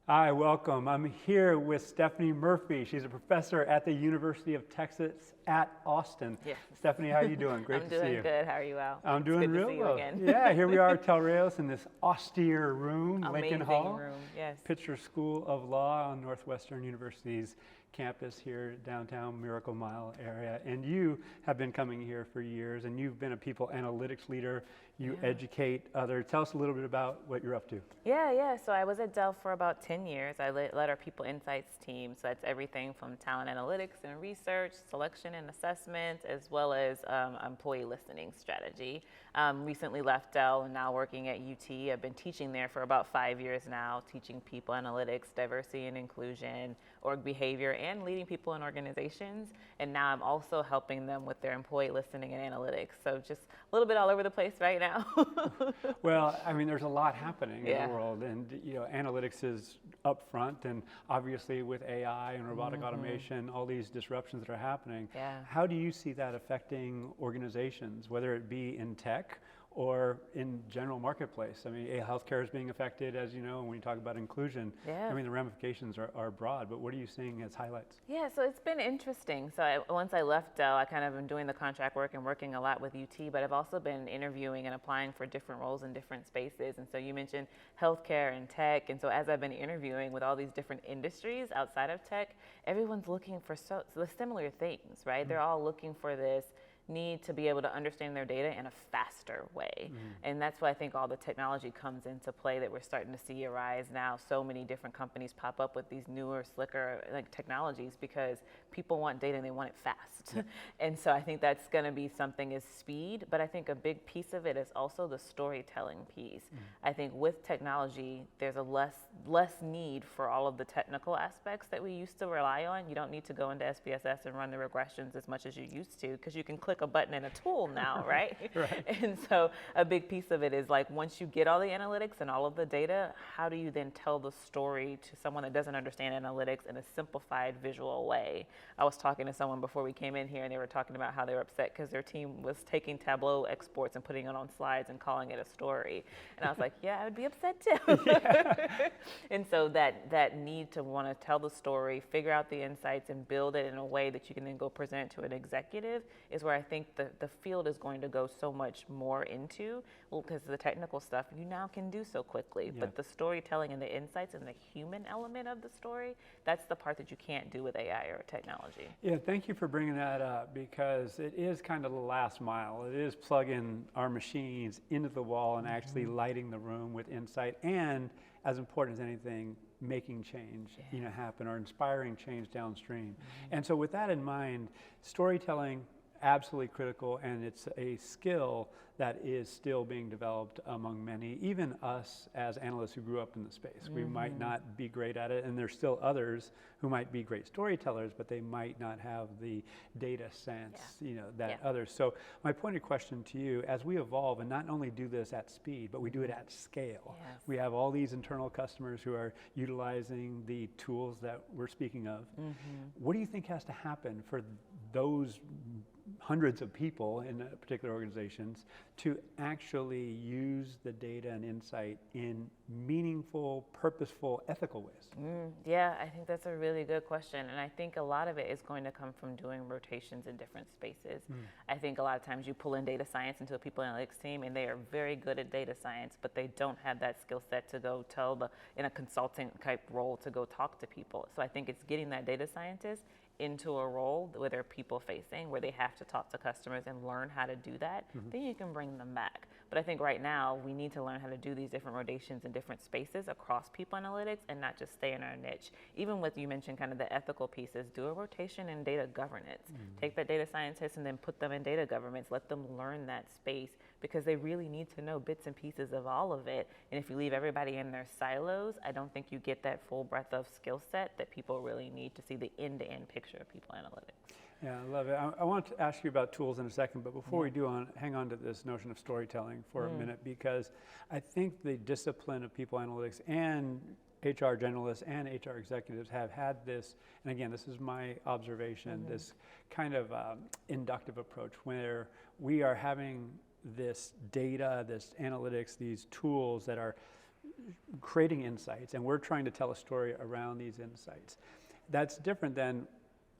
Hi, welcome. I'm here with Stephanie Murphy. She's a professor at the University of Texas at Austin. Yeah. Stephanie, how are you doing? Great to see you. I'm doing good. How are you, Al? I'm doing real well. Again. Yeah, here we are at TALREOS in this austere room, Lincoln Hall. Room, yes. Pitzer School of Law on Northwestern University's campus here downtown Miracle Mile area. And you have been coming here for years, and you've been a people analytics leader. You educate others. Tell us a little bit about what you're up to. Yeah. So I was at Dell for about 10 years. I led our People Insights team. So that's everything from talent analytics and research, selection and assessment, as well as employee listening strategy. Recently left Dell and now working at UT. I've been teaching there for about 5 years now, teaching people analytics, diversity and inclusion, org behavior, and leading people in organizations. And now I'm also helping them with their employee listening and analytics. So just a little bit all over the place right now. Well, I mean, there's a lot happening in the world, and analytics is up front, and obviously with AI and robotic automation, all these disruptions that are happening. How do you see that affecting organizations, whether it be in tech or in general marketplace? I mean, healthcare is being affected, as you know, and when you talk about inclusion, I mean, the ramifications are broad, but what are you seeing as highlights? Yeah, so it's been interesting. So once I left Dell, I kind of been doing the contract work and working a lot with UT, but I've also been interviewing and applying for different roles in different spaces. And so you mentioned healthcare and tech, and so as I've been interviewing with all these different industries outside of tech, everyone's looking for similar things, right? They're all looking for this need to be able to understand their data in a faster way. And that's why I think all the technology comes into play that we're starting to see arise now. So many different companies pop up with these newer, slicker technologies because people want data and they want it fast. And so I think that's going to be something is speed, but I think a big piece of it is also the storytelling piece. I think with technology, there's a less need for all of the technical aspects that we used to rely on. You don't need to go into SPSS and run the regressions as much as you used to because you can click a button in a tool now, right? And so a big piece of it is like once you get all the analytics and all of the data, how do you then tell the story to someone that doesn't understand analytics in a simplified visual way? I was talking to someone before we came in here and they were talking about how they were upset because their team was taking Tableau exports and putting it on slides and calling it a story. And I was like, yeah, I would be upset too. And so that need to want to tell the story, figure out the insights and build it in a way that you can then go present to an executive is where I think the field is going to go so much more into, because the technical stuff you now can do so quickly, but the storytelling and the insights and the human element of the story, that's the part that you can't do with AI or technology. Yeah, thank you for bringing that up because it is kind of the last mile. It is plugging our machines into the wall and actually lighting the room with insight and, as important as anything, making change happen or inspiring change downstream. And so with that in mind, storytelling, absolutely critical, and it's a skill that is still being developed among many, even us as analysts who grew up in the space. We might not be great at it, and there's still others who might be great storytellers, but they might not have the data sense, that others. So my pointed question to you, as we evolve and not only do this at speed, but we do it at scale. We have all these internal customers who are utilizing the tools that we're speaking of. What do you think has to happen for those hundreds of people in particular organizations to actually use the data and insight in meaningful, purposeful, ethical ways? Yeah, I think that's a really good question. And I think a lot of it is going to come from doing rotations in different spaces. I think a lot of times you pull in data science into a people analytics team and they are very good at data science, but they don't have that skill set to go in a consulting type role to go talk to people. So I think it's getting that data scientist into a role where they're people facing, where they have to talk to customers and learn how to do that, then you can bring them back. But I think right now we need to learn how to do these different rotations in different spaces across people analytics and not just stay in our niche. Even with, you mentioned kind of the ethical pieces, do a rotation in data governance. Take that data scientist and then put them in data governance, let them learn that space because they really need to know bits and pieces of all of it. And if you leave everybody in their silos, I don't think you get that full breadth of skill set that people really need to see the end-to-end picture of people analytics. Yeah, I love it. I want to ask you about tools in a second, but before we do, hang on to this notion of storytelling for a minute, because I think the discipline of people analytics and HR generalists and HR executives have had this, and again, this is my observation, this kind of inductive approach where we are having this data, this analytics, these tools that are creating insights and we're trying to tell a story around these insights. That's different than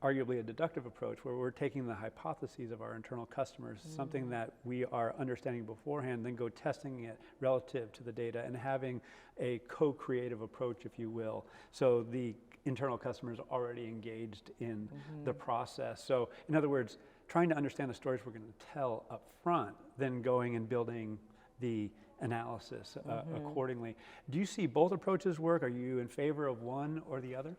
arguably a deductive approach where we're taking the hypotheses of our internal customers, something that we are understanding beforehand, then go testing it relative to the data and having a co-creative approach, if you will. So the internal customers are already engaged in the process. So in other words, trying to understand the stories we're going to tell up front, then going and building the analysis accordingly. Do you see both approaches work? Are you in favor of one or the other?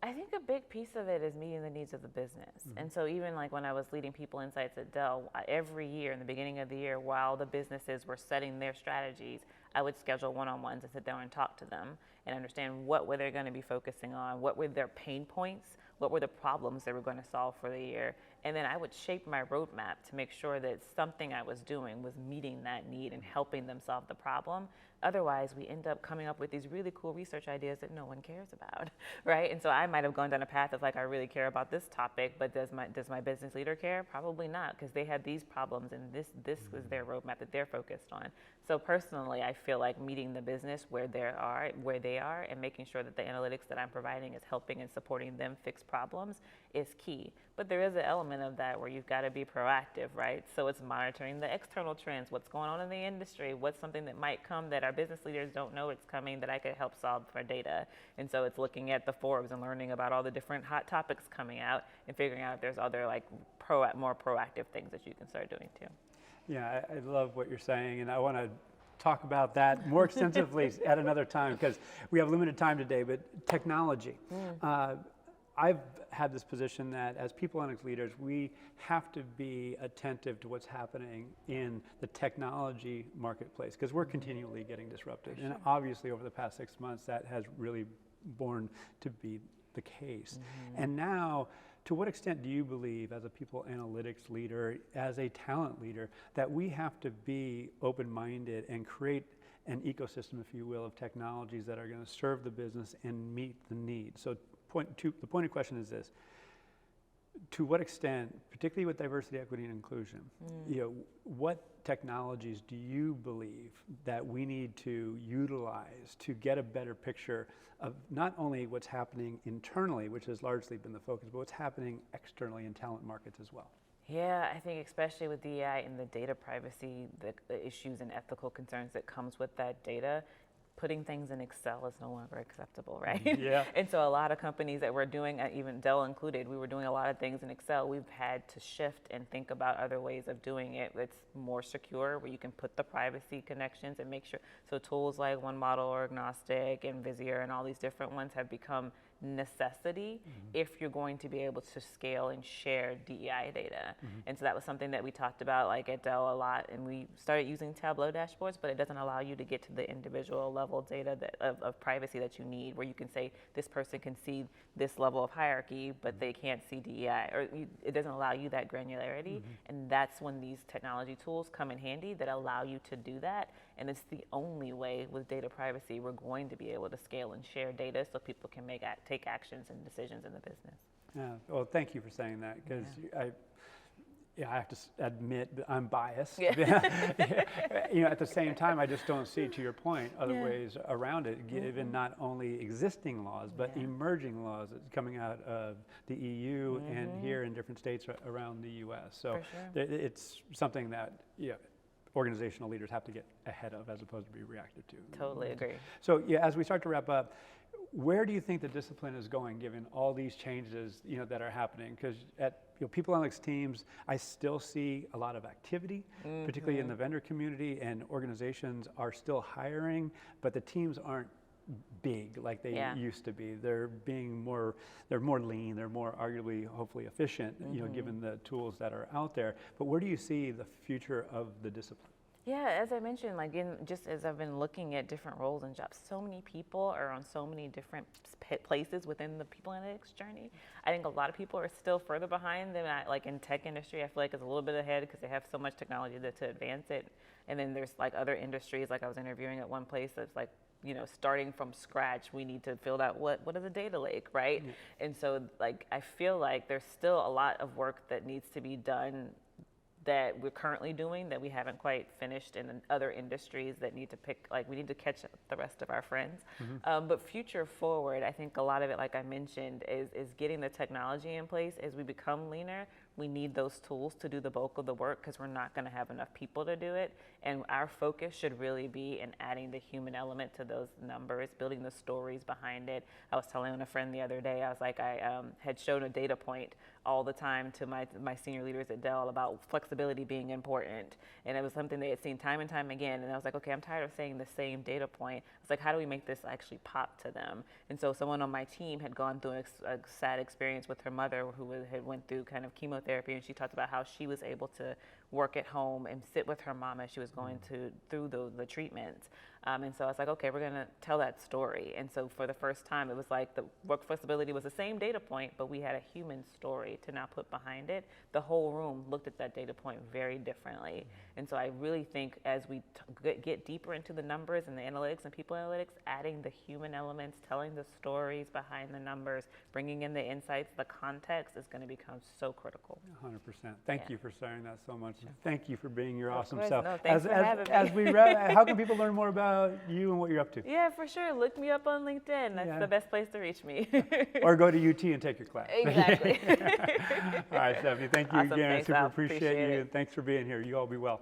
I think a big piece of it is meeting the needs of the business. And so even like when I was leading People Insights at Dell, every year in the beginning of the year, while the businesses were setting their strategies, I would schedule one-on-ones and sit down and talk to them and understand what were they going to be focusing on, what were their pain points, what were the problems they were going to solve for the year. And then I would shape my roadmap to make sure that something I was doing was meeting that need and helping them solve the problem. Otherwise, we end up coming up with these really cool research ideas that no one cares about, right? And so I might have gone down a path of like, I really care about this topic, but does my business leader care? Probably not, because they have these problems and this is their roadmap that they're focused on. So personally, I feel like meeting the business where they are, and making sure that the analytics that I'm providing is helping and supporting them fix problems is key. But there is an element of that where you've got to be proactive, right? So it's monitoring the external trends, what's going on in the industry, what's something that might come that our business leaders don't know it's coming that I could help solve for data. And so it's looking at the Forbes and learning about all the different hot topics coming out and figuring out if there's other like more proactive things that you can start doing too. Yeah, I love what you're saying, and I want to talk about that more extensively at another time because we have limited time today, but technology. I've had this position that as people analytics leaders, we have to be attentive to what's happening in the technology marketplace because we're continually getting disrupted. And obviously over the past 6 months, that has really borne to be the case. And now, to what extent do you believe as a people analytics leader, as a talent leader, that we have to be open-minded and create an ecosystem, if you will, of technologies that are going to serve the business and meet the needs? So the pointed question is this: to what extent, particularly with diversity, equity, and inclusion, what technologies do you believe that we need to utilize to get a better picture of not only what's happening internally, which has largely been the focus, but what's happening externally in talent markets as well? Yeah, I think especially with DEI and the data privacy, the issues and ethical concerns that comes with that data, putting things in Excel is no longer acceptable, right? Yeah. And so a lot of companies that were doing, even Dell included, we were doing a lot of things in Excel. We've had to shift and think about other ways of doing it that's more secure, where you can put the privacy connections and make sure. So tools like One Model or Agnostic and Visier and all these different ones have become necessity if you're going to be able to scale and share DEI data. And so that was something that we talked about like at Dell a lot, and we started using Tableau dashboards, but it doesn't allow you to get to the individual level data of privacy that you need, where you can say this person can see this level of hierarchy, but they can't see DEI, or it doesn't allow you that granularity. And that's when these technology tools come in handy that allow you to do that. And it's the only way with data privacy we're going to be able to scale and share data so people can take actions and decisions in the business. Yeah, well, thank you for saying that, because I have to admit that I'm biased. At the same time, I just don't see, to your point, other ways around it, given not only existing laws, but emerging laws that's coming out of the EU and here in different states around the US. So it's something that organizational leaders have to get ahead of as opposed to be reactive to. Totally agree. So as we start to wrap up, where do you think the discipline is going given all these changes that are happening? Because at people analytics teams, I still see a lot of activity, particularly in the vendor community, and organizations are still hiring, but the teams aren't big like they used to be. They're more lean, they're more arguably, hopefully efficient, given the tools that are out there. But where do you see the future of the discipline? Yeah, as I mentioned, just as I've been looking at different roles and jobs, so many people are on so many different places within the people analytics journey. I think a lot of people are still further behind than in tech industry. I feel like it's a little bit ahead because they have so much technology to advance it. And then there's other industries, I was interviewing at one place that's starting from scratch, we need to build out what is a data lake, right? And so I feel like there's still a lot of work that needs to be done that we're currently doing that we haven't quite finished in other industries that need to we need to catch up the rest of our friends. But future forward, I think a lot of it, like I mentioned, is getting the technology in place. As we become leaner, we need those tools to do the bulk of the work because we're not going to have enough people to do it. And our focus should really be in adding the human element to those numbers, building the stories behind it. I was telling a friend the other day, I was like, I had shown a data point all the time to my senior leaders at Dell about flexibility being important. And it was something they had seen time and time again. And I was like, okay, I'm tired of saying the same data point. It's like, how do we make this actually pop to them? And so someone on my team had gone through a sad experience with her mother who had went through kind of chemotherapy. And she talked about how she was able to work at home and sit with her mom as she was going through the treatments. And so I was like, okay, we're going to tell that story. And so for the first time, it was like the work flexibility was the same data point, but we had a human story to now put behind it. The whole room looked at that data point very differently. And so I really think as we get deeper into the numbers and the analytics and people analytics, adding the human elements, telling the stories behind the numbers, bringing in the insights, the context is going to become so critical. 100%. Thank you for sharing that so much. Thank you for being your awesome course. self. No, thanks for having me. As we wrap, how can people learn more about you and what you're up to? Yeah, for sure. Look me up on LinkedIn. That's the best place to reach me. Or go to UT and take your class. Exactly. All right, Stephanie, thank you Awesome. again. Thanks, I super Al. appreciate Appreciate you. it. And thanks for being here. You all be well.